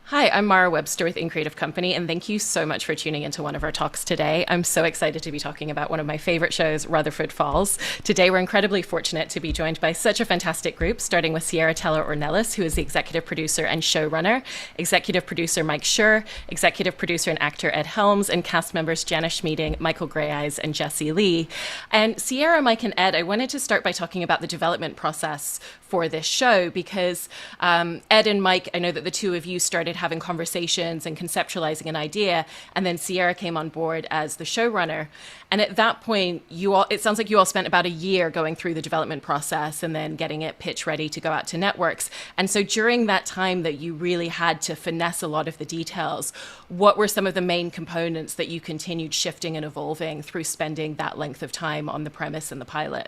Hi, I'm Mara Webster with In Creative Company, and thank you so much for tuning into one of our talks today. I'm so excited to be talking about one of my favorite shows, Rutherford Falls. Today, we're incredibly fortunate to be joined by such a fantastic group, starting with Sierra Teller Ornelas, who is the executive producer and showrunner, executive producer Mike Schur, executive producer and actor Ed Helms, and cast members Jana Schmieding, Michael Greyeyes, and Jesse Leigh. And Sierra, Mike, and Ed, I wanted to start by talking about the development process for this show because Ed and Mike, I know that the two of you started having conversations and conceptualizing an idea, and then Sierra came on board as the showrunner. And at that point, it sounds like you all spent about a year going through the development process and then getting it pitch ready to go out to networks. And so during that time that you really had to finesse a lot of the details, what were some of the main components that you continued shifting and evolving through spending that length of time on the premise and the pilot?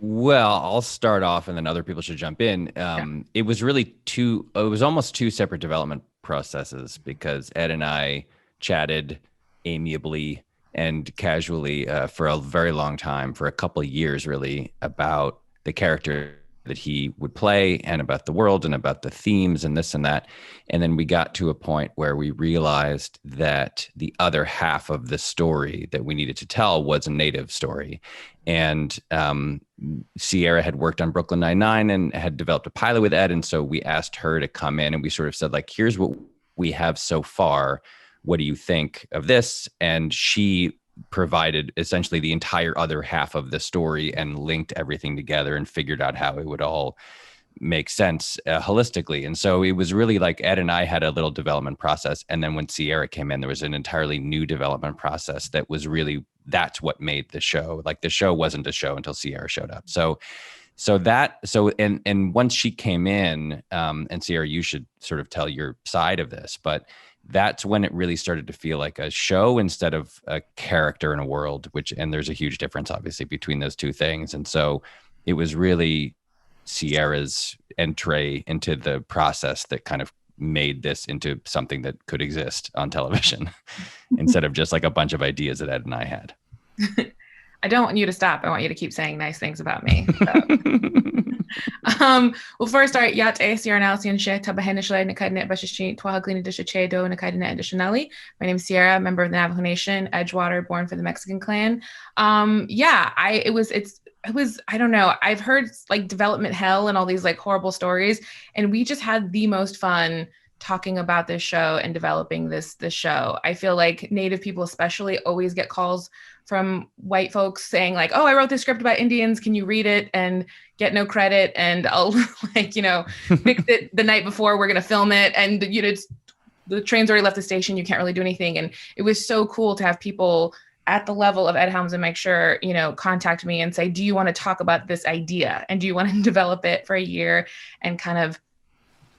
Well, I'll start off and then other people should jump in. It was it was almost two separate development processes because Ed and I chatted amiably and casually for a very long time, for a couple of years, really, about the character that he would play and about the world and about the themes and this and that. And then we got to a point where we realized that the other half of the story that we needed to tell was a native story. And Sierra had worked on Brooklyn Nine-Nine and had developed a pilot with Ed. And so we asked her to come in and we sort of said, like, here's what we have so far. What do you think of this? And she provided essentially the entire other half of the story and linked everything together and figured out how it would all make sense holistically. And so it was really like Ed and I had a little development process. And then when Sierra came in, there was an entirely new development process that was really, that's what made the show. Like the show wasn't a show until Sierra showed up. And once she came in, and Sierra, you should sort of tell your side of this, but that's when it really started to feel like a show instead of a character in a world, and there's a huge difference obviously between those two things. And so it was really Sierra's entree into the process that kind of made this into something that could exist on television instead of just like a bunch of ideas that Ed and I had. I don't want you to stop. I want you to keep saying nice things about me. So. Well, first, start yat a Sierra Nelson she tabahenishle nakadnet bashishi twahaglina dishachedo nakadnet additionally. My name is Sierra, member of the Navajo Nation, Edgewater, born for the Mexican clan. I don't know. I've heard like development hell and all these like horrible stories, and we just had the most fun talking about this show and developing this show. I feel like Native people especially always get calls from white folks saying like, oh, I wrote this script about Indians. Can you read it? And get no credit. And I'll fix it the night before we're going to film it. And, the train's already left the station. You can't really do anything. And it was so cool to have people at the level of Ed Helms and Mike Schur, contact me and say, do you want to talk about this idea? And do you want to develop it for a year and kind of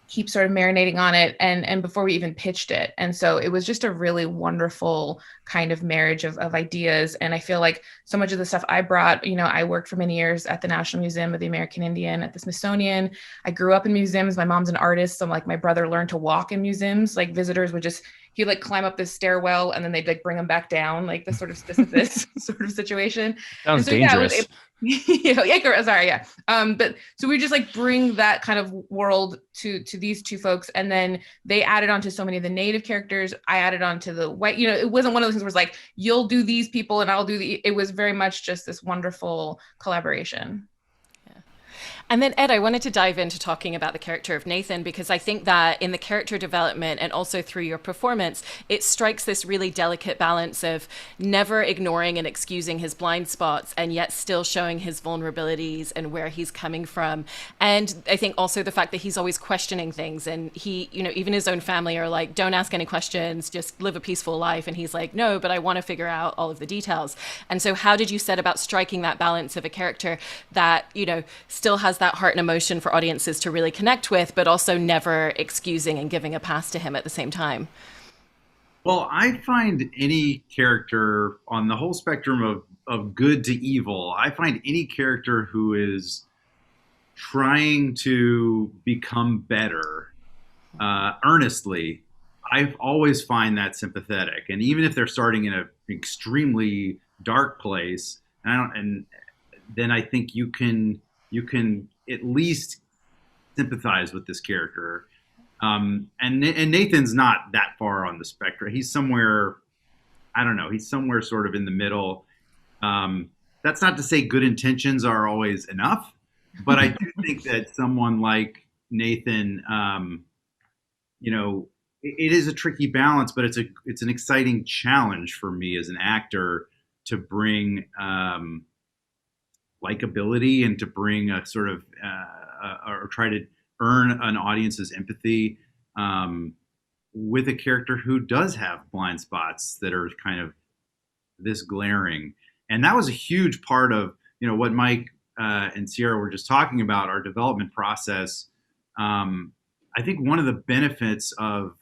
keep sort of marinating on it and before we even pitched it. And so it was just a really wonderful kind of marriage of ideas. And I feel like so much of the stuff I brought, I worked for many years at the National Museum of the American Indian, at the Smithsonian. I grew up in museums. My mom's an artist. So like my brother learned to walk in museums. Like visitors would he'd like climb up this stairwell and then they'd like bring him back down, like this sort of Sisyphus sort of situation. Sounds dangerous. But so we just like bring that kind of world to these two folks, and then they added on to so many of the Native characters. I added on to the white. It wasn't one of those things where it's like you'll do these people and I'll do it was very much just this wonderful collaboration. And then, Ed, I wanted to dive into talking about the character of Nathan, because I think that in the character development and also through your performance, it strikes this really delicate balance of never ignoring and excusing his blind spots and yet still showing his vulnerabilities and where he's coming from. And I think also the fact that he's always questioning things, and he, even his own family are like, don't ask any questions, just live a peaceful life. And he's like, no, but I want to figure out all of the details. And so how did you set about striking that balance of a character that, still has that heart and emotion for audiences to really connect with, but also never excusing and giving a pass to him at the same time? Well, I find any character on the whole spectrum of good to evil, I find any character who is trying to become better earnestly, I always find that sympathetic. And even if they're starting in an extremely dark place, and then I think you can at least sympathize with this character. And Nathan's not that far on the spectrum. He's somewhere, I don't know, he's somewhere sort of in the middle. That's not to say good intentions are always enough, but I do think that someone like Nathan, it is a tricky balance, but it's an exciting challenge for me as an actor to bring likability and to bring a sort of or try to earn an audience's empathy with a character who does have blind spots that are kind of this glaring. And that was a huge part of what Mike and Sierra were just talking about, our development process. I think one of the benefits of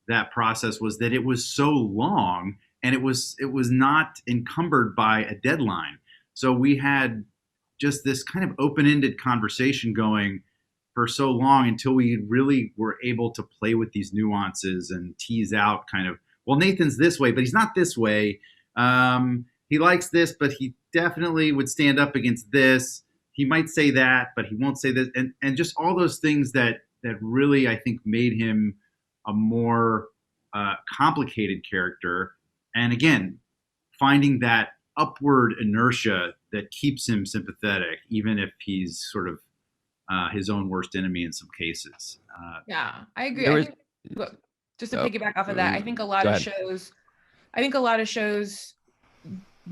that process was that it was so long and it was not encumbered by a deadline. So we had just this kind of open-ended conversation going for so long until we really were able to play with these nuances and tease out kind of, well, Nathan's this way, but he's not this way. He likes this, but he definitely would stand up against this. He might say that, but he won't say this. And just all those things that really, I think, made him a more complicated character. And again, finding that upward inertia that keeps him sympathetic, even if he's sort of his own worst enemy in some cases. Yeah, I agree. Look, just to piggyback off of that, I think a lot of shows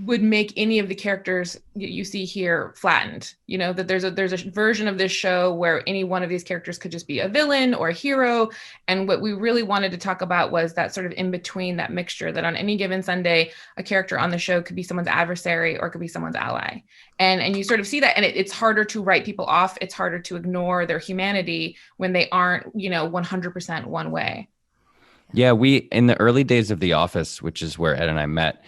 would make any of the characters you see here flattened. That there's a version of this show where any one of these characters could just be a villain or a hero. And what we really wanted to talk about was that sort of in between, that mixture, that on any given Sunday, a character on the show could be someone's adversary or could be someone's ally. And you sort of see that, and it's harder to write people off. It's harder to ignore their humanity when they aren't, 100% one way. Yeah, in the early days of The Office, which is where Ed and I met,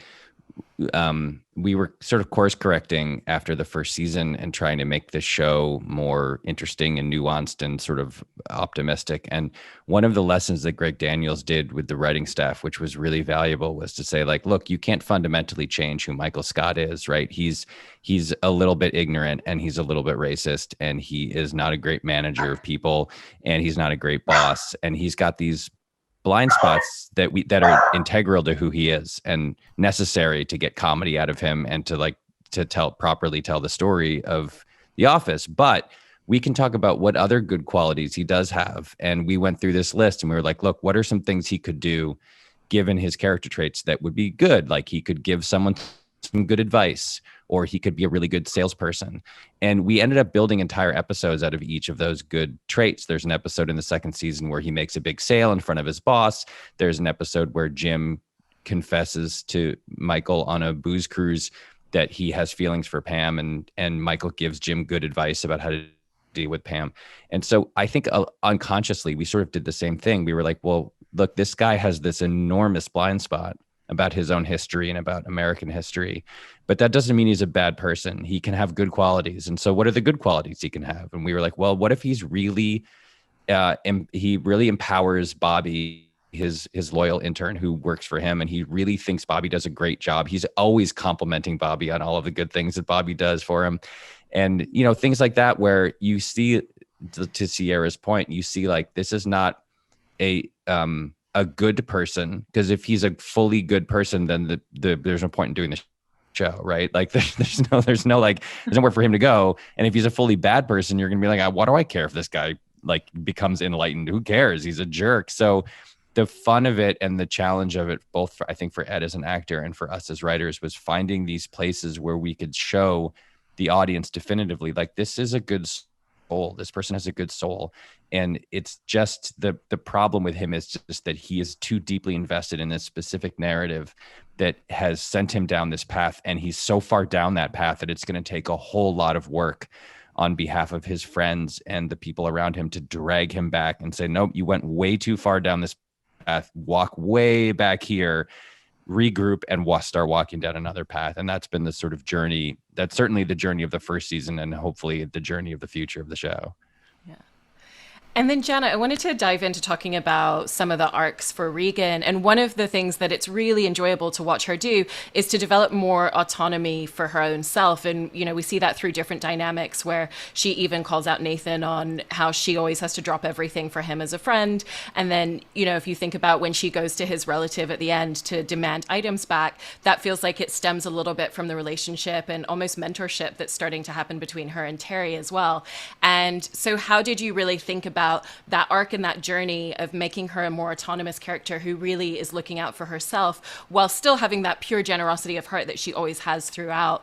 we were sort of course correcting after the first season and trying to make the show more interesting and nuanced and sort of optimistic. And one of the lessons that Greg Daniels did with the writing staff, which was really valuable, was to say, like, look, you can't fundamentally change who Michael Scott is, right? He's a little bit ignorant and he's a little bit racist and he is not a great manager of people and he's not a great boss. And he's got these blind spots that are integral to who he is and necessary to get comedy out of him and to properly tell the story of The Office. But we can talk about what other good qualities he does have. And we went through this list and we were like, look, what are some things he could do given his character traits that would be good? Like he could give someone some good advice, or he could be a really good salesperson. And we ended up building entire episodes out of each of those good traits. There's an episode in the second season where he makes a big sale in front of his boss. There's an episode where Jim confesses to Michael on a booze cruise that he has feelings for Pam, and Michael gives Jim good advice about how to deal with Pam. And so I think unconsciously we sort of did the same thing. We were like, well, look, this guy has this enormous blind spot about his own history and about American history, but that doesn't mean he's a bad person. He can have good qualities. And so what are the good qualities he can have? And we were like, well, what if he's really, he really empowers Bobby, his loyal intern who works for him, and he really thinks Bobby does a great job. He's always complimenting Bobby on all of the good things that Bobby does for him. And, things like that, where you see, to Sierra's point, you see like, this is not a good person, because if he's a fully good person, then there's no point in doing the show, right? Like there's nowhere for him to go. And if he's a fully bad person, you're gonna be like, what do I care if this guy like becomes enlightened? Who cares? He's a jerk. So the fun of it and the challenge of it, both I think for Ed as an actor and for us as writers, was finding these places where we could show the audience definitively, like, this is a good soul. This person has a good soul. And it's just the problem with him is just that he is too deeply invested in this specific narrative that has sent him down this path. And he's so far down that path that it's going to take a whole lot of work on behalf of his friends and the people around him to drag him back and say, nope, you went way too far down this path, walk way back here, regroup, and start walking down another path. And that's been the sort of journey. That's certainly the journey of the first season, and hopefully the journey of the future of the show. Yeah. And then, Jana, I wanted to dive into talking about some of the arcs for Regan. And one of the things that it's really enjoyable to watch her do is to develop more autonomy for her own self. And, you know, we see that through different dynamics where she even calls out Nathan on how she always has to drop everything for him as a friend. And then, you know, if you think about when she goes to his relative at the end to demand items back, that feels like it stems a little bit from the relationship and almost mentorship that's starting to happen between her and Terry as well. And so how did you really think about that arc and that journey of making her a more autonomous character who really is looking out for herself while still having that pure generosity of heart that she always has throughout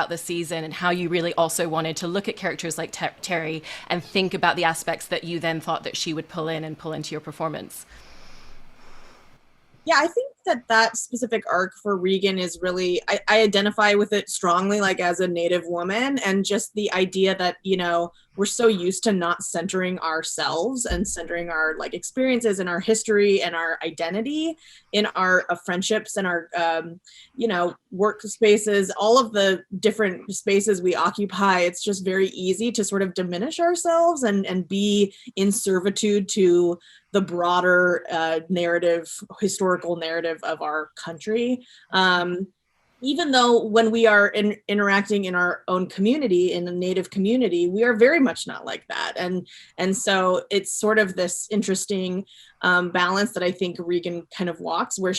the season, and how you really also wanted to look at characters like Terry and think about the aspects that you then thought that she would pull in and pull into your performance? Yeah, I think that specific arc for Regan is really, I identify with it strongly, like as a Native woman, and just the idea that, you know, we're so used to not centering ourselves and centering our like experiences and our history and our identity in our friendships and our, you know, work spaces, all of the different spaces we occupy. It's just very easy to sort of diminish ourselves and be in servitude to the broader historical narrative of our country. Even though when we are interacting in our own community, in a Native community, we are very much not like that. And so it's sort of this interesting balance that I think Regan kind of walks, where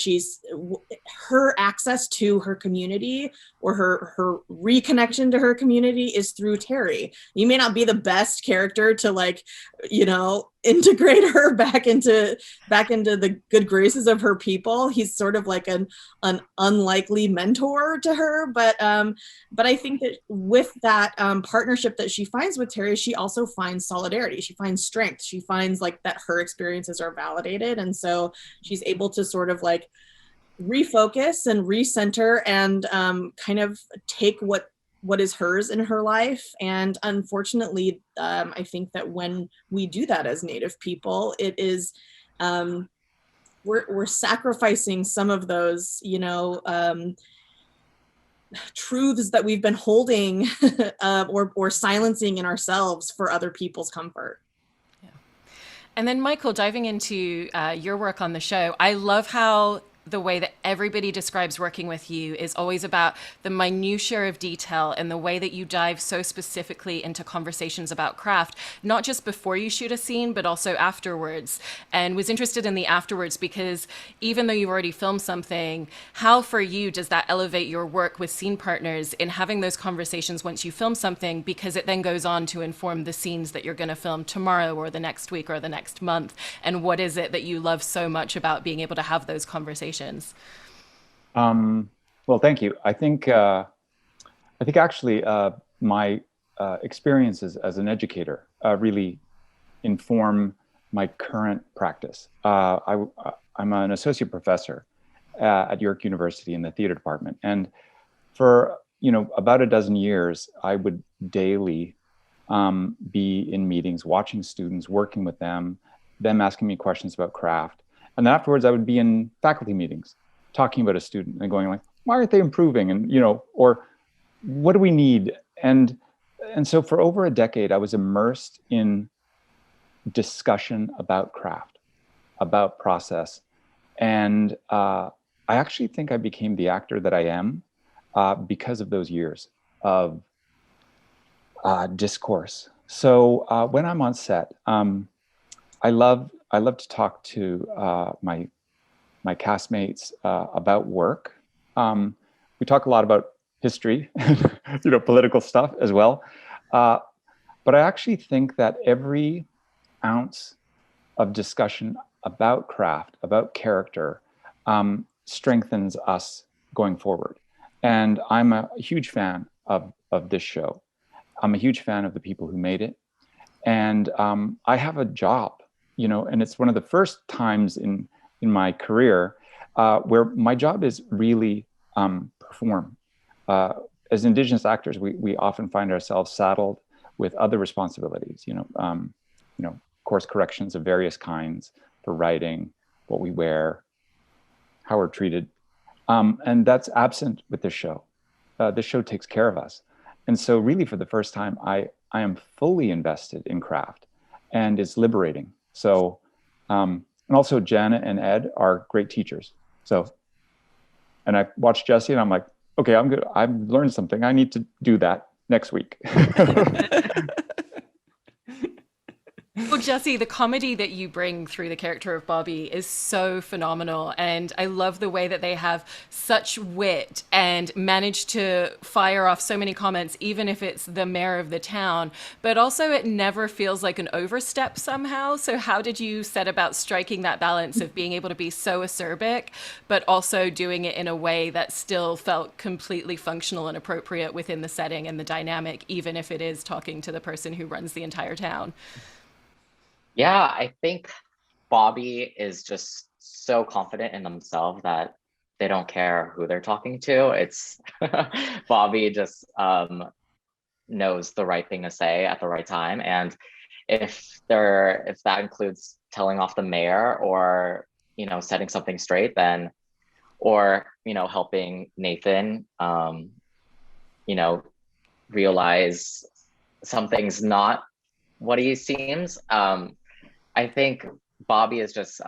her access to her community or her reconnection to her community is through Terry. You may not be the best character to, like, you know, integrate her back into the good graces of her people. He's sort of like an unlikely mentor to her, but I think that with that partnership that she finds with Terry, she also finds solidarity. She finds strength. She finds like that her experiences are validated, and so she's able to sort of like refocus and recenter and kind of take what is hers in her life. And unfortunately, I think that when we do that as Native people, it is we're sacrificing some of those, you know, truths that we've been holding or silencing in ourselves for other people's comfort. And then, Michael, diving into your work on the show, I love how the way that everybody describes working with you is always about the minutiae of detail and the way that you dive so specifically into conversations about craft, not just before you shoot a scene, but also afterwards. And was interested in the afterwards because even though you've already filmed something, how for you does that elevate your work with scene partners in having those conversations once you film something, because it then goes on to inform the scenes that you're going to film tomorrow or the next week or the next month? And what is it that you love so much about being able to have those conversations? Well, thank you. I think actually my experiences as an educator really inform my current practice. I'm an associate professor at York University in the theater department, and for about a dozen years, I would daily be in meetings, watching students, working with them asking me questions about craft. And then afterwards, I would be in faculty meetings talking about a student and going like, why aren't they improving? And, or what do we need? And so for over a decade, I was immersed in discussion about craft, about process. And I actually think I became the actor that I am because of those years of discourse. So when I'm on set, I love to talk to my castmates about work. We talk a lot about history, political stuff as well. But I actually think that every ounce of discussion about craft, about character, strengthens us going forward. And I'm a huge fan of this show. I'm a huge fan of the people who made it. And I have a job, and it's one of the first times in my career where my job is really perform. As Indigenous actors, we often find ourselves saddled with other responsibilities, course corrections of various kinds for writing, what we wear, how we're treated. And that's absent with this show. This show takes care of us. And so really for the first time, I am fully invested in craft. and it's liberating. So, and also Jana and Ed are great teachers. So, and I watched Jesse and I'm like, okay, I've learned something. I need to do that next week. Well, Jesse, the comedy that you bring through the character of Bobby is so phenomenal. And I love the way that they have such wit and manage to fire off so many comments, even if it's the mayor of the town. But also, it never feels like an overstep somehow. So, how did you set about striking that balance of being able to be so acerbic, but also doing it in a way that still felt completely functional and appropriate within the setting and the dynamic, even if it is talking to the person who runs the entire town? Yeah, I think Bobby is just so confident in themselves that they don't care who they're talking to. It's Bobby just knows the right thing to say at the right time. And if that includes telling off the mayor or, setting something straight, then, or, helping Nathan, realize something's not what he seems. I think Bobby is just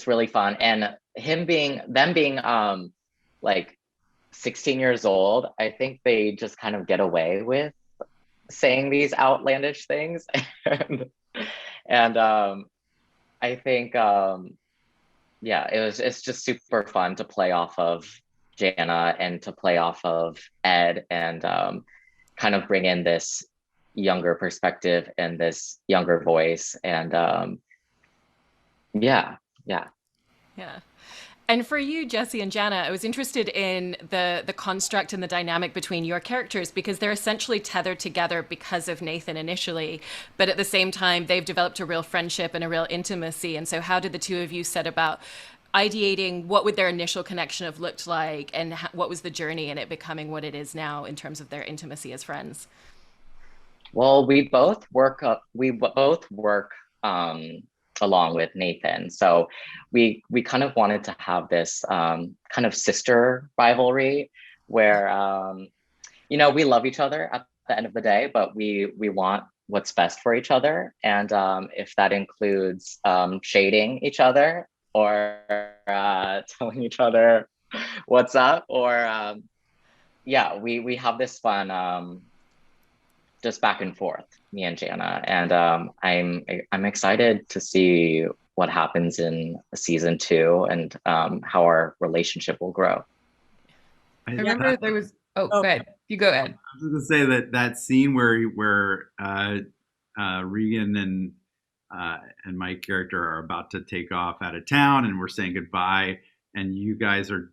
really fun, and them being like 16 years old, I think they just kind of get away with saying these outlandish things, and I think it's just super fun to play off of Jana and to play off of Ed and kind of bring in this younger perspective and this younger voice, and yeah. And for you, Jesse and Jana, I was interested in the construct and the dynamic between your characters, because they're essentially tethered together because of Nathan initially, but at the same time they've developed a real friendship and a real intimacy. And so how did the two of you set about ideating what would their initial connection have looked like, and what was the journey in it becoming what it is now in terms of their intimacy as friends? Well, we both work along with Nathan. So we kind of wanted to have this kind of sister rivalry where, we love each other at the end of the day, but we want what's best for each other. And if that includes shading each other or telling each other what's up, or we have this fun just back and forth, me and Jana, and I'm excited to see what happens in season 2 and how our relationship will grow. I remember there was. Oh, go ahead. You go, Ed. I was going to say that scene where Regan and my character are about to take off out of town, and we're saying goodbye, and you guys are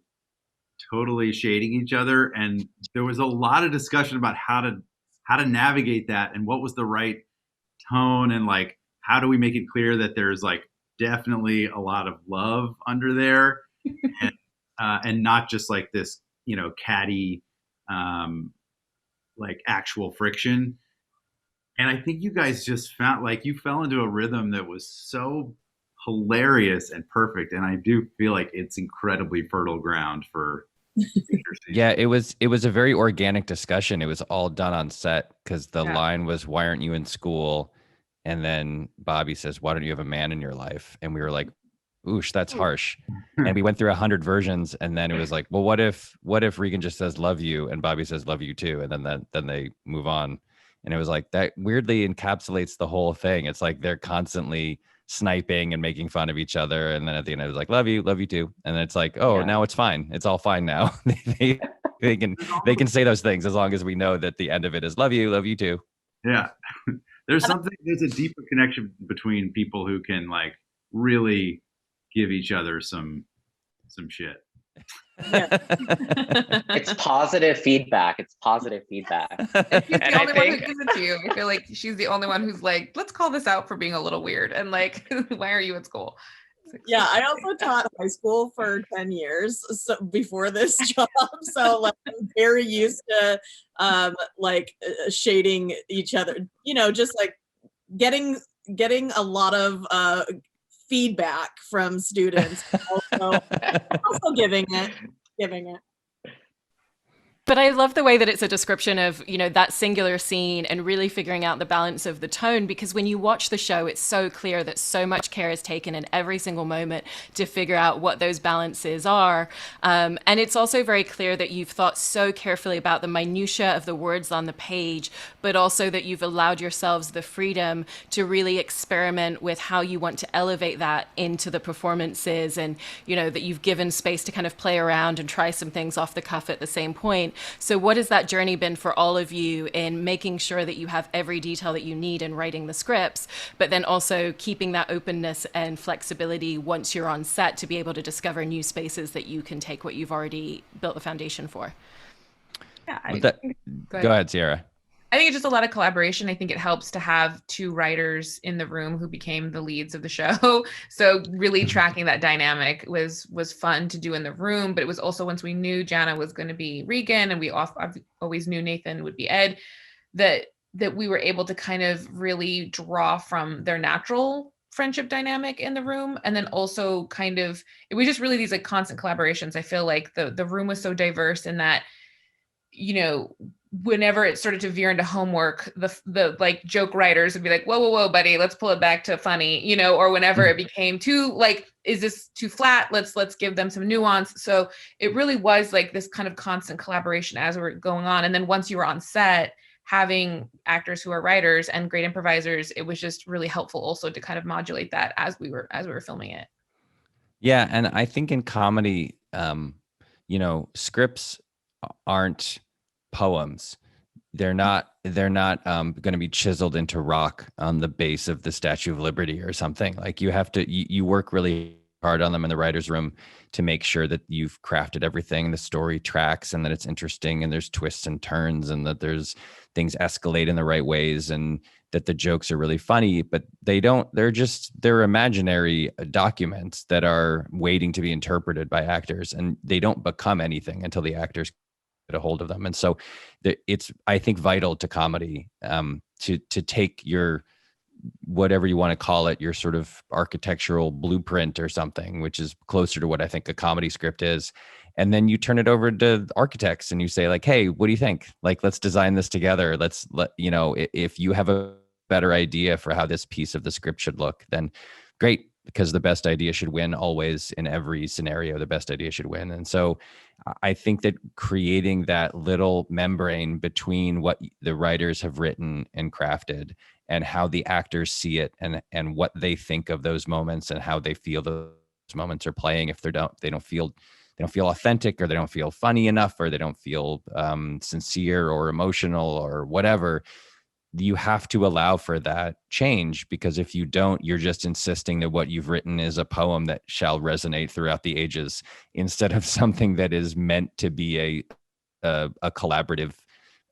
totally shading each other, and there was a lot of discussion about how to navigate that and what was the right tone, and like how do we make it clear that there's like definitely a lot of love under there, and not just like this catty like actual friction. And I think you guys just found like you fell into a rhythm that was so hilarious and perfect, and I do feel like it's incredibly fertile ground for Yeah, it was a very organic discussion. It was all done on set, because the line was, "Why aren't you in school?" And then Bobby says, "Why don't you have a man in your life?" And we were like, "Oosh, that's harsh." And we went through 100 versions, and then it was like, well, what if Regan just says "love you" and Bobby says "love you too," and then they move on. And it was like, that weirdly encapsulates the whole thing. It's like they're constantly sniping and making fun of each other, and then at the end it was like, love you too, and then it's like, now it's fine, it's all fine now. they can say those things as long as we know that the end of it is love you too. There's a deeper connection between people who can like really give each other some shit. It's positive feedback. And she's the only one who gives it to you. I feel like she's the only one who's like, let's call this out for being a little weird, and like, why are you at school? Yeah, I also taught high school for 10 years before this job, so like I'm very used to shading each other, just like getting a lot of feedback from students, also giving it. But I love the way that it's a description of, that singular scene and really figuring out the balance of the tone, because when you watch the show, it's so clear that so much care is taken in every single moment to figure out what those balances are. And it's also very clear that you've thought so carefully about the minutiae of the words on the page, but also that you've allowed yourselves the freedom to really experiment with how you want to elevate that into the performances, and, that you've given space to kind of play around and try some things off the cuff at the same point. So what has that journey been for all of you in making sure that you have every detail that you need in writing the scripts, but then also keeping that openness and flexibility once you're on set to be able to discover new spaces that you can take what you've already built the foundation for? Yeah, go ahead, Sierra. I think it's just a lot of collaboration. I think it helps to have two writers in the room who became the leads of the show. So really tracking that dynamic was fun to do in the room, but it was also, once we knew Jana was going to be Regan and I've always knew Nathan would be Ed, that we were able to kind of really draw from their natural friendship dynamic in the room. And then also it was just really these like constant collaborations. I feel like the room was so diverse in that, whenever it started to veer into homework, the like joke writers would be like, whoa, buddy, let's pull it back to funny, or whenever it became too like, is this too flat? Let's give them some nuance. So it really was like this kind of constant collaboration as we were going on. And then once you were on set, having actors who are writers and great improvisers, it was just really helpful also to kind of modulate that as we were filming it. Yeah. And I think in comedy, scripts aren't poems. They're not going to be chiseled into rock on the base of the Statue of Liberty or something. Like you have to, you work really hard on them in the writer's room to make sure that you've crafted everything, the story tracks, and that it's interesting, and there's twists and turns, and that there's things escalate in the right ways, and that the jokes are really funny, but they're imaginary documents that are waiting to be interpreted by actors, and they don't become anything until the actors get a hold of them. And so it's, I think, vital to comedy to take your, whatever you want to call it, your sort of architectural blueprint or something, which is closer to what I think a comedy script is. And then you turn it over to architects and you say like, hey, what do you think? Like, let's design this together. If you have a better idea for how this piece of the script should look, then great, because the best idea should win always. In every scenario, the best idea should win. And so I think that creating that little membrane between what the writers have written and crafted and how the actors see it, and what they think of those moments and how they feel those moments are playing, if they don't feel authentic, or they don't feel funny enough, or they don't feel sincere or emotional or whatever, you have to allow for that change, because if you don't, you're just insisting that what you've written is a poem that shall resonate throughout the ages, instead of something that is meant to be a collaborative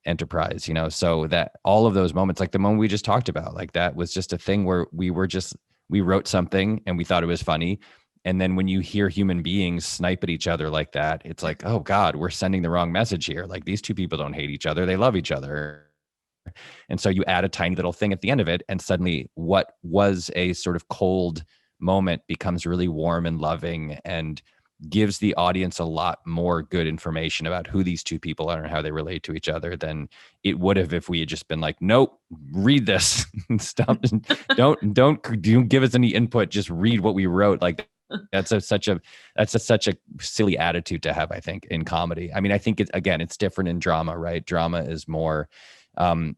enterprise, so that all of those moments, like the moment we just talked about, like that was just a thing where we wrote something and we thought it was funny. And then when you hear human beings snipe at each other like that, it's like, oh God, we're sending the wrong message here. Like, these two people don't hate each other. They love each other. And so you add a tiny little thing at the end of it, and suddenly what was a sort of cold moment becomes really warm and loving, and gives the audience a lot more good information about who these two people are and how they relate to each other than it would have if we had just been like, nope, read this. Stop. Don't give us any input. Just read what we wrote. Like, that's such a silly attitude to have, I think, in comedy. I mean, I think it's different in drama, right? Drama is more,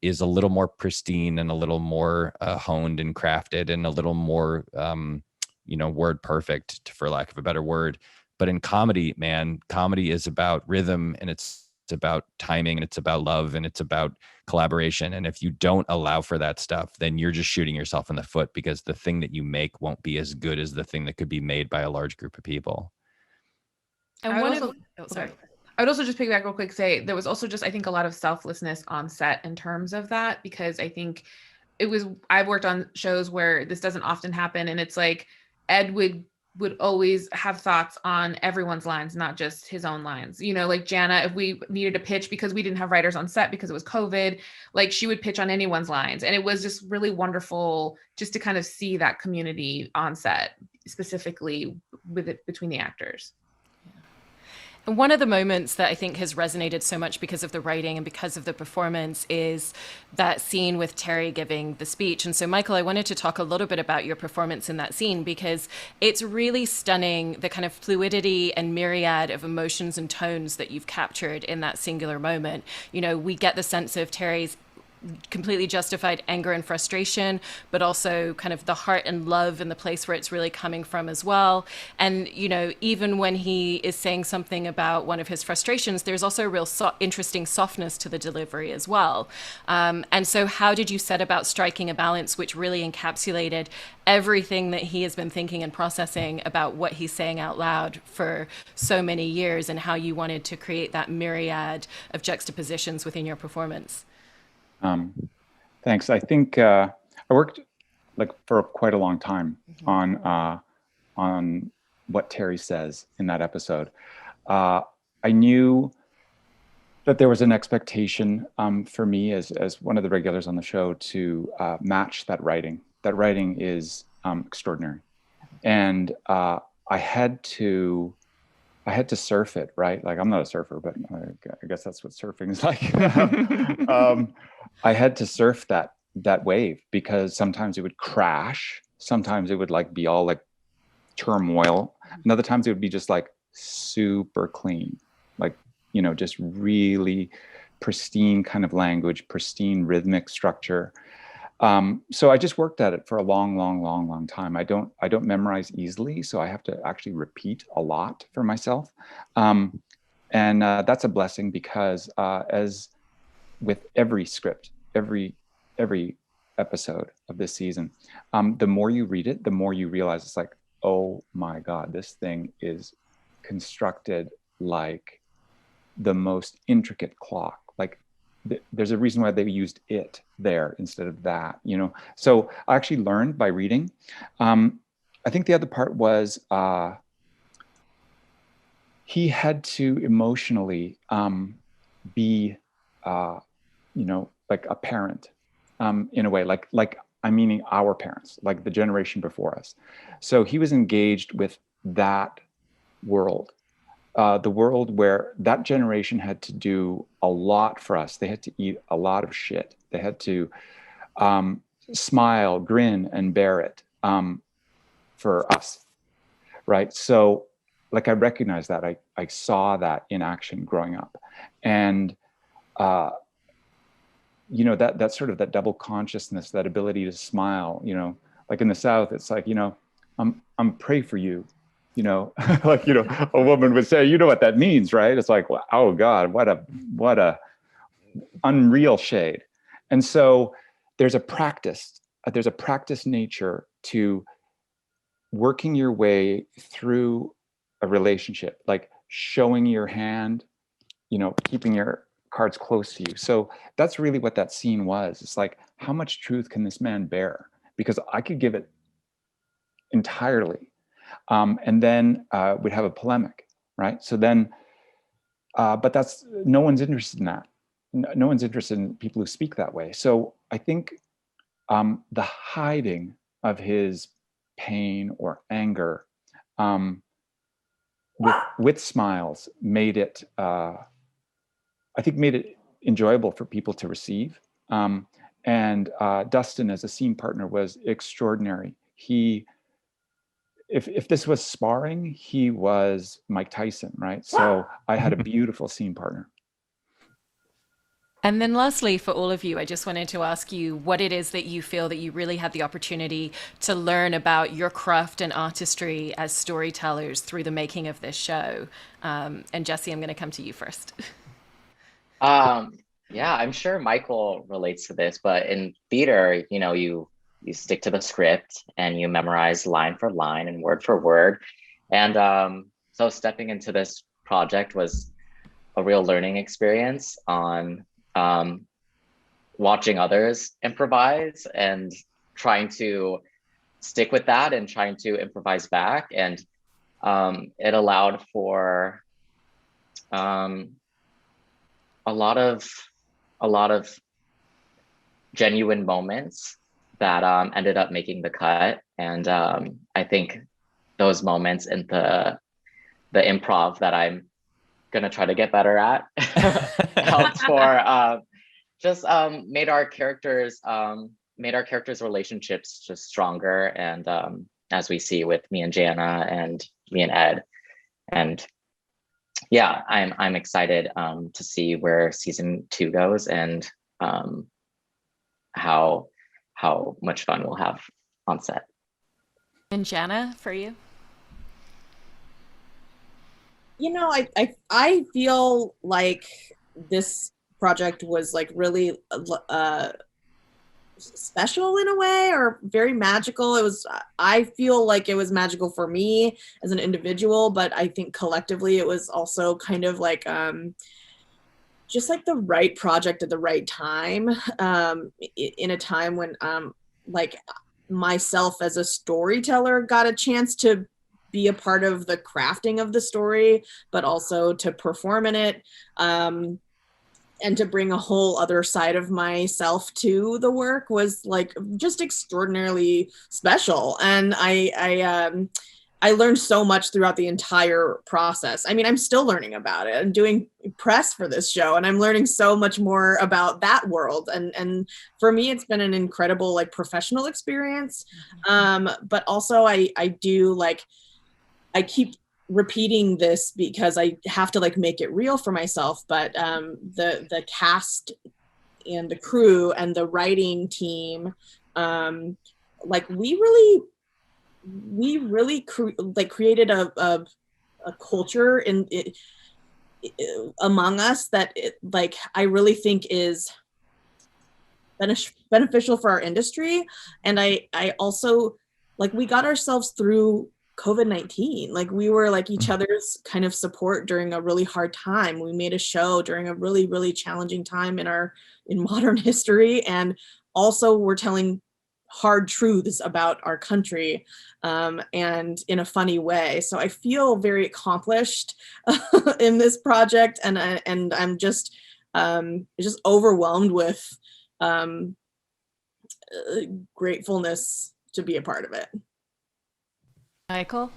is a little more pristine and a little more honed and crafted and a little more, word perfect, for lack of a better word. But in comedy, man, comedy is about rhythm, and it's about timing, and it's about love, and it's about collaboration. And if you don't allow for that stuff, then you're just shooting yourself in the foot, because the thing that you make won't be as good as the thing that could be made by a large group of people. And I would also just piggyback real quick, say there was also just, I think, a lot of selflessness on set in terms of that, because I think I've worked on shows where this doesn't often happen. And it's like Ed would always have thoughts on everyone's lines, not just his own lines. Like Jana, if we needed a pitch because we didn't have writers on set because it was COVID, like she would pitch on anyone's lines. And it was just really wonderful just to kind of see that community on set, specifically with it between the actors. And one of the moments that I think has resonated so much because of the writing and because of the performance is that scene with Terry giving the speech. And so, Michael, I wanted to talk a little bit about your performance in that scene, because it's really stunning, the kind of fluidity and myriad of emotions and tones that you've captured in that singular moment. You know, we get the sense of Terry's completely justified anger and frustration, but also kind of the heart and love and the place where it's really coming from as well. And, you know, even when he is saying something about one of his frustrations, there's also a real interesting softness to the delivery as well. And so how did you set about striking a balance which really encapsulated everything that he has been thinking and processing about what he's saying out loud for so many years, and how you wanted to create that myriad of juxtapositions within your performance? Thanks. I think I worked like for quite a long time on what Terry says in that episode. I knew that there was an expectation for me as one of the regulars on the show to match that writing. That writing is extraordinary, and I had to surf it, right? Like, I'm not a surfer, but I guess that's what surfing is like. I had to surf that wave, because sometimes it would crash. Sometimes it would like be all like turmoil. And other times it would be just like super clean, like, you know, just really pristine kind of language, pristine rhythmic structure. So I just worked at it for a long time. I don't memorize easily, so I have to actually repeat a lot for myself. And that's a blessing, because as with every script, every episode of this season, the more you read it, the more you realize it's like, oh my God, this thing is constructed like the most intricate clock. Like, there's a reason why they used it there instead of that, you know? So I actually learned by reading. I think the other part was he had to emotionally be, you know, like a parent in a way, like I'm meaning our parents, like the generation before us. So he was engaged with that world. The world where that generation had to do a lot for us. They had to eat a lot of shit. They had to smile, grin, and bear it for us, right? So, like, I recognized that. I saw that in action growing up, and you know, that sort of that double consciousness, that ability to smile. You know, like in the South, it's like, you know, I'm pray for you. You know, like, you know, a woman would say, you know what that means, right? It's like, well, oh God, what a unreal shade. And so there's a practice nature to working your way through a relationship, like showing your hand, you know, keeping your cards close to you. So that's really what that scene was. It's like, how much truth can this man bear? Because I could give it entirely. And then we'd have a polemic, right? So then, but that's, no one's interested in that. No one's interested in people who speak that way. So I think the hiding of his pain or anger with smiles made it, I think, made it enjoyable for people to receive. And Dustin, as a scene partner, was extraordinary. If this was sparring, he was Mike Tyson, right? So I had a beautiful scene partner. And then lastly, for all of you, I just wanted to ask you what it is that you feel that you really had the opportunity to learn about your craft and artistry as storytellers through the making of this show. And Jesse, I'm going to come to you first. Yeah, I'm sure Michael relates to this, but in theater, you know, you stick to the script and you memorize line for line and word for word. And so stepping into this project was a real learning experience on watching others improvise and trying to stick with that and trying to improvise back. And it allowed for a lot of genuine moments that ended up making the cut. And I think those moments in the improv that I'm gonna try to get better at. Helped for just made our characters relationships just stronger, and as we see with me and Jana and me and Ed. And yeah, I'm excited to see where season 2 goes, and how much fun we'll have on set. And Jana, for you? You know, I feel like this project was like really special in a way, or very magical. I feel like it was magical for me as an individual, but I think collectively it was also kind of like just like the right project at the right time, in a time when like myself as a storyteller got a chance to be a part of the crafting of the story, but also to perform in it, and to bring a whole other side of myself to the work was like just extraordinarily special. And I learned so much throughout the entire process. I mean, I'm still learning about it. I'm doing press for this show, and I'm learning so much more about that world. And for me, it's been an incredible like professional experience. But also I do like, I keep repeating this because I have to like make it real for myself, but the cast and the crew and the writing team, like we really created a culture in it, among us that like I really think is beneficial for our industry. And I also like, we got ourselves through COVID-19. Like we were like each other's kind of support during a really hard time. We made a show during a really, really challenging time in modern history. And also we're telling hard truths about our country, and in a funny way. So I feel very accomplished in this project, and I'm just overwhelmed with gratefulness to be a part of it. Michael?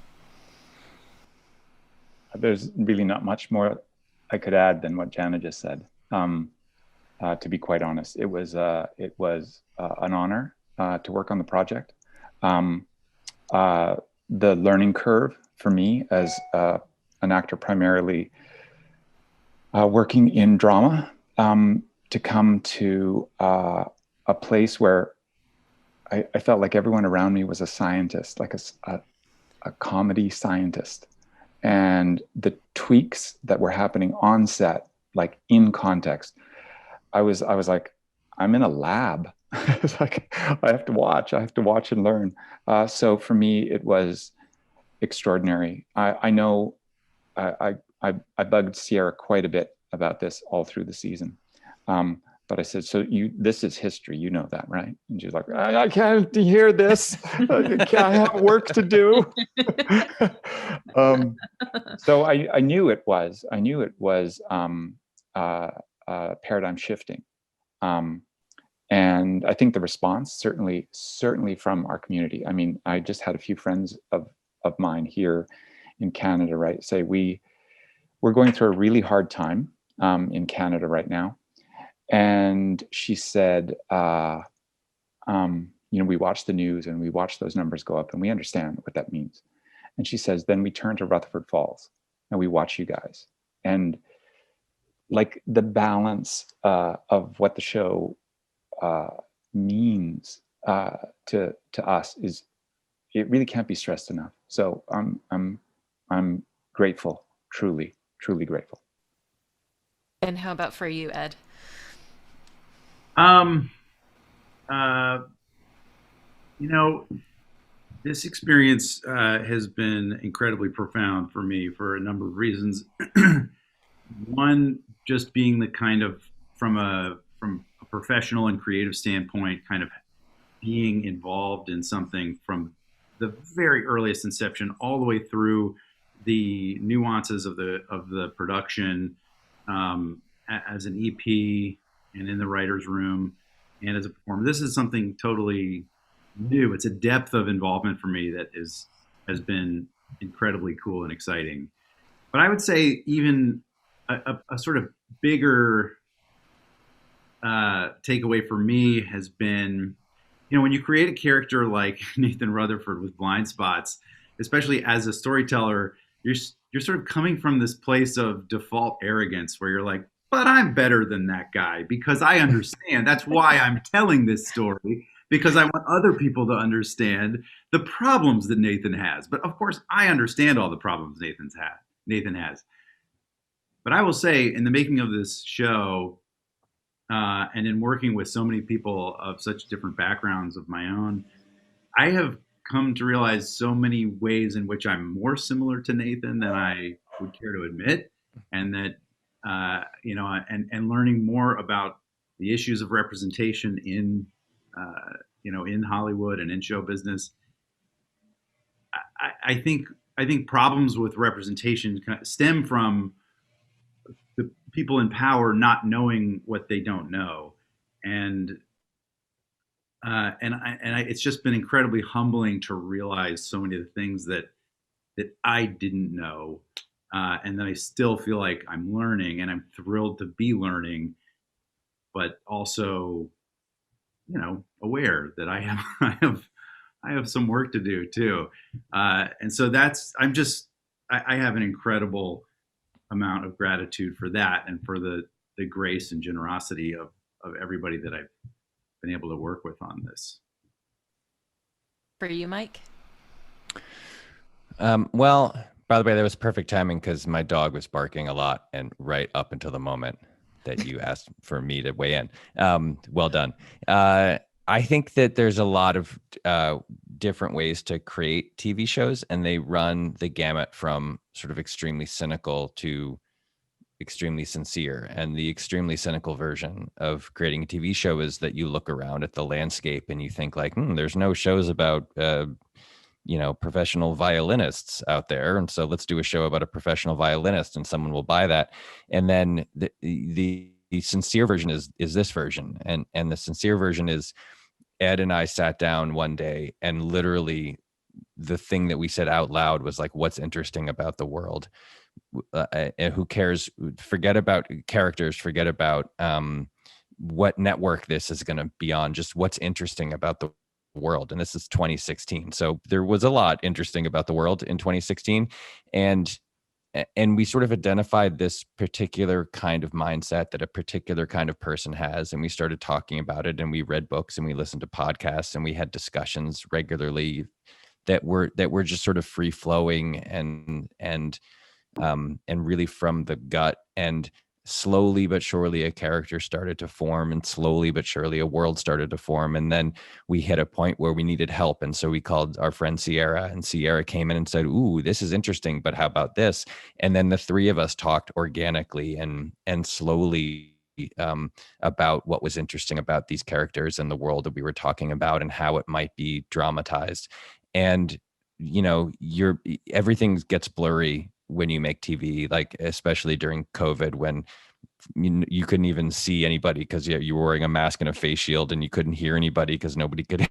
There's really not much more I could add than what Jana just said. To be quite honest, it was an honor to work on the project. The learning curve for me as an actor primarily working in drama, to come to a place where I felt like everyone around me was a scientist, like a comedy scientist. And the tweaks that were happening on set, like in context, I was like, I'm in a lab. It's like, I have to watch and learn. So for me, it was extraordinary. I know I bugged Sierra quite a bit about this all through the season. But I said, so this is history, you know that, right? And she's like, I can't hear this. I have work to do. So I knew it was paradigm shifting. And I think the response certainly from our community. I mean, I just had a few friends of mine here in Canada, right, say we're going through a really hard time in Canada right now. And she said, we watch the news and we watch those numbers go up and we understand what that means. And she says, then we turn to Rutherford Falls and we watch you guys. And like the balance of what the show means to us is, it really can't be stressed enough. So I'm grateful, truly grateful. And how about for you, Ed? This experience has been incredibly profound for me for a number of reasons. One, just being the kind of, from a professional and creative standpoint, kind of being involved in something from the very earliest inception all the way through the nuances of the production, as an EP and in the writer's room and as a performer. This is something totally new. It's a depth of involvement for me that has been incredibly cool and exciting. But I would say even a sort of bigger takeaway for me has been, when you create a character like Nathan Rutherford with blind spots, especially as a storyteller, you're sort of coming from this place of default arrogance where you're like, but I'm better than that guy because I understand. That's why I'm telling this story, because I want other people to understand the problems that Nathan has. But of course, I understand all the problems Nathan has. But I will say, in the making of this show, and in working with so many people of such different backgrounds of my own, I have come to realize so many ways in which I'm more similar to Nathan than I would care to admit, and that and learning more about the issues of representation in in Hollywood and in show business. I think problems with representation stem from the people in power not knowing what they don't know, and it's just been incredibly humbling to realize so many of the things that I didn't know, and that I still feel like I'm learning, and I'm thrilled to be learning, but also, aware that I have some work to do too, and so I have an incredible amount of gratitude for that, and for the grace and generosity of everybody that I've been able to work with on this. For you, Mike? Well, by the way, that was perfect timing because my dog was barking a lot, and right up until the moment that you asked for me to weigh in. Well done. I think that there's a lot of different ways to create TV shows, and they run the gamut from sort of extremely cynical to extremely sincere. And the extremely cynical version of creating a TV show is that you look around at the landscape and you think like, there's no shows about professional violinists out there, and so let's do a show about a professional violinist and someone will buy that. And then the sincere version is this version, and the sincere version is Ed and I sat down one day, and literally the thing that we said out loud was like, what's interesting about the world? And who cares? Forget about characters, forget about what network this is going to be on, just what's interesting about the world. And this is 2016. So there was a lot interesting about the world in 2016. And we sort of identified this particular kind of mindset that a particular kind of person has. And we started talking about it, and we read books, and we listened to podcasts, and we had discussions regularly that were just sort of free flowing and really from the gut. And slowly but surely a character started to form, and slowly but surely a world started to form. And then we hit a point where we needed help, and so we called our friend Sierra, and Sierra came in and said, ooh, this is interesting, but how about this? And then the three of us talked organically and slowly about what was interesting about these characters and the world that we were talking about, and how it might be dramatized. And everything gets blurry when you make TV, like especially during COVID, when you couldn't even see anybody because you were wearing a mask and a face shield, and you couldn't hear anybody because nobody could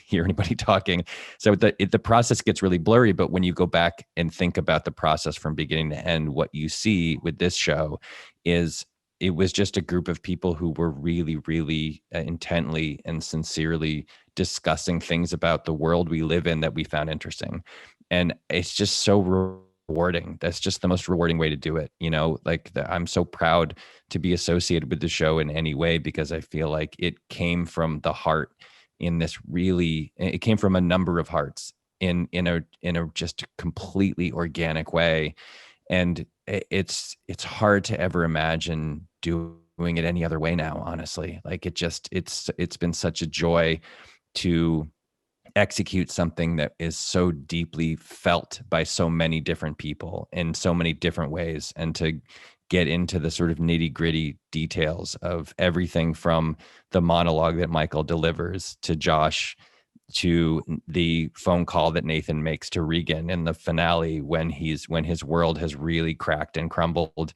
hear anybody talking. So the process gets really blurry. But when you go back and think about the process from beginning to end, what you see with this show is it was just a group of people who were really, really intently and sincerely discussing things about the world we live in that we found interesting. And it's just so rewarding. That's just the most rewarding way to do it. I'm so proud to be associated with the show in any way, because I feel like it came from the heart it came from a number of hearts in a just completely organic way. And it's hard to ever imagine doing it any other way now, honestly. Like it's been such a joy to execute something that is so deeply felt by so many different people in so many different ways, and to get into the sort of nitty-gritty details of everything from the monologue that Michael delivers to Josh, to the phone call that Nathan makes to Regan in the finale when his world has really cracked and crumbled,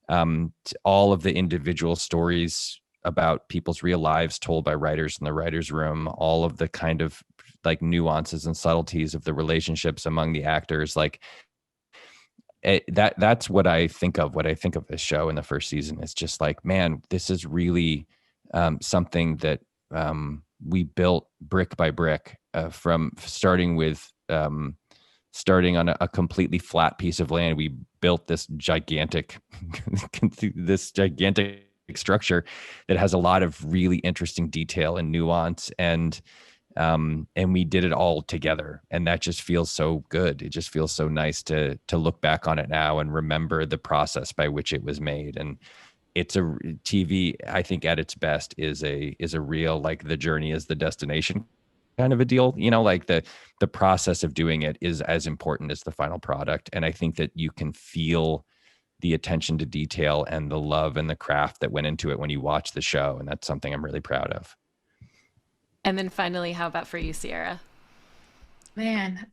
all of the individual stories about people's real lives told by writers in the writer's room, all of the kind of like nuances and subtleties of the relationships among the actors. Like that's what I think of. What I think of this show in the first season is just like, man, this is really something that we built brick by brick, from starting on a completely flat piece of land. We built this gigantic structure that has a lot of really interesting detail and nuance, and we did it all together, and that just feels so good. It just feels so nice to look back on it now and remember the process by which it was made. And it's a TV, I think, at its best is a real, like, the journey is the destination kind of a deal, like the process of doing it is as important as the final product. And I think that you can feel the attention to detail and the love and the craft that went into it when you watch the show. And that's something I'm really proud of. And then finally, how about for you, Sierra? Man,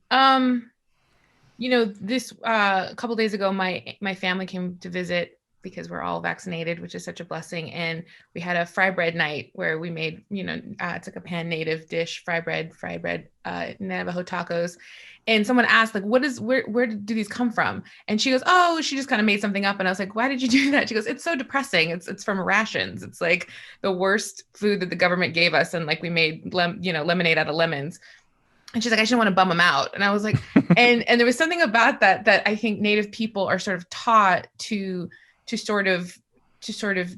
this a couple days ago, my family came to visit because we're all vaccinated, which is such a blessing. And we had a fry bread night where we made, it's like a pan native dish, fry bread, Navajo tacos. And someone asked, like, where do these come from? And she goes, oh, she just kind of made something up. And I was like, why did you do that? She goes, it's so depressing. It's from rations. It's like the worst food that the government gave us. And like, we made, lemonade out of lemons. And she's like, I just want to bum them out. And I was like, and there was something about that I think Native people are sort of taught to sort of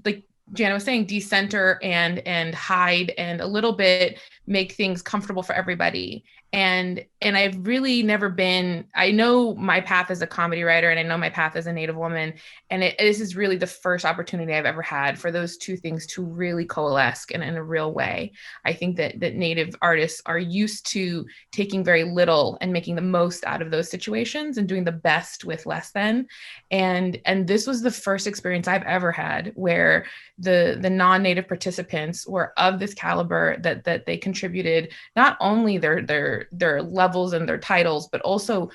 like Jana was saying, decenter and hide and a little bit make things comfortable for everybody. And I've really never been, I know my path as a comedy writer and I know my path as a Native woman. And this is really the first opportunity I've ever had for those two things to really coalesce in a real way. I think that Native artists are used to taking very little and making the most out of those situations and doing the best with less than. And this was the first experience I've ever had where the non-Native participants were of this caliber, that they contributed not only their levels and their titles, but also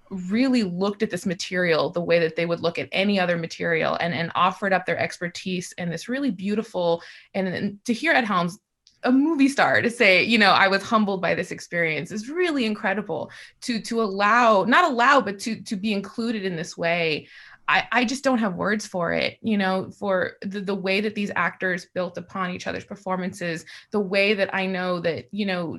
really looked at this material the way that they would look at any other material and offered up their expertise in this really beautiful, and to hear Ed Helms, a movie star, to say, I was humbled by this experience is really incredible. To not be included in this way. I just don't have words for it, for the way that these actors built upon each other's performances, the way that I know that,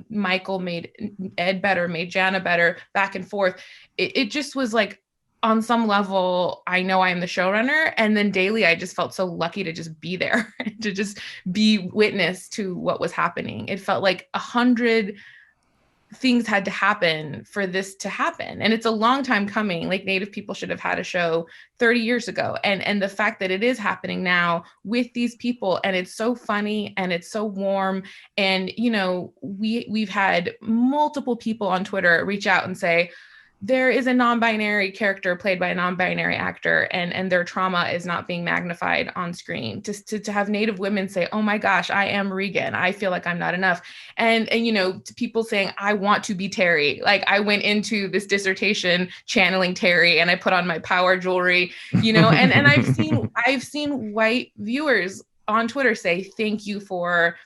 Michael made Ed better, made Jana better, back and forth. It just was like, on some level, I know I'm the showrunner, and then daily, I just felt so lucky to just be there, to just be witness to what was happening. It felt like 100 things had to happen for this to happen. And it's a long time coming. Like, Native people should have had a show 30 years ago. And the fact that it is happening now with these people, and it's so funny and it's so warm. And, we've had multiple people on Twitter reach out and say, there is a non-binary character played by a non-binary actor, and their trauma is not being magnified on screen. To have Native women say, oh my gosh, I am Regan, I feel like I'm not enough. And to people saying, I want to be Terry. Like, I went into this dissertation channeling Terry, and I put on my power jewelry, and I've seen white viewers on Twitter say, thank you for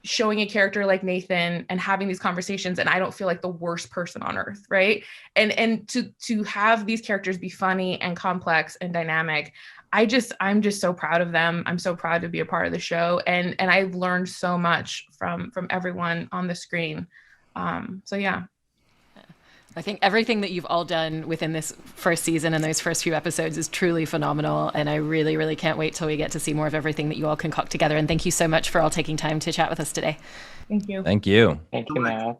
showing a character like Nathan and having these conversations, and I don't feel like the worst person on earth, right? And to have these characters be funny and complex and dynamic, I'm just so proud of them. I'm so proud to be a part of the show, and I've learned so much from everyone on the screen. So yeah. I think everything that you've all done within this first season and those first few episodes is truly phenomenal. And I really, really can't wait till we get to see more of everything that you all concoct together. And thank you so much for all taking time to chat with us today. Thank you. Thank you. Thank you, Mara.